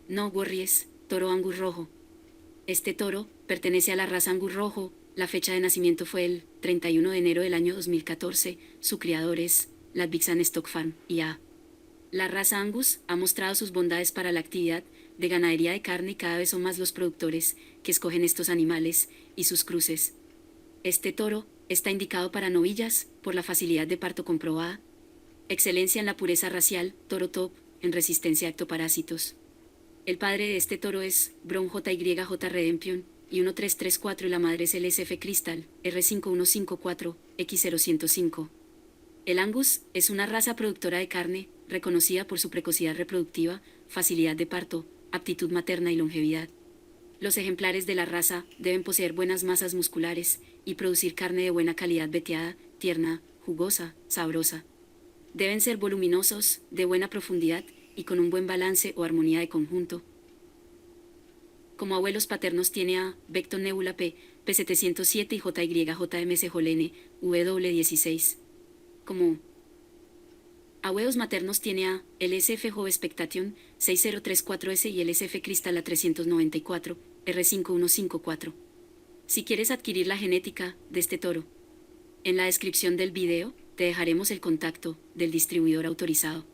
No worries, toro Angus rojo. Este toro pertenece a la raza Angus rojo. La fecha de nacimiento fue el 31 de enero del año 2014. Su criador es Ludvigsen Stock Farm, IA. La raza Angus ha mostrado sus bondades para la actividad de ganadería de carne y cada vez son más los productores que escogen estos animales y sus cruces. Este toro está indicado para novillas por la facilidad de parto comprobada, excelencia en la pureza racial, toro top, en resistencia a ectoparásitos. El padre de este toro es Brown JYJ Redemption y 1334 y la madre es LSF Crystal R5154 X0105. El Angus es una raza productora de carne, reconocida por su precocidad reproductiva, facilidad de parto, aptitud materna y longevidad. Los ejemplares de la raza deben poseer buenas masas musculares y producir carne de buena calidad veteada, tierna, jugosa, sabrosa. Deben ser voluminosos, de buena profundidad y con un buen balance o armonía de conjunto. Como abuelos paternos tiene a Becton Nebula P, P707 y JYJMC Jolene, W16. Como abuelos maternos tiene a LSF Jove Spectation 6034S y LSF Cristal A394, R5154. Si quieres adquirir la genética de este toro, en la descripción del video te dejaremos el contacto del distribuidor autorizado.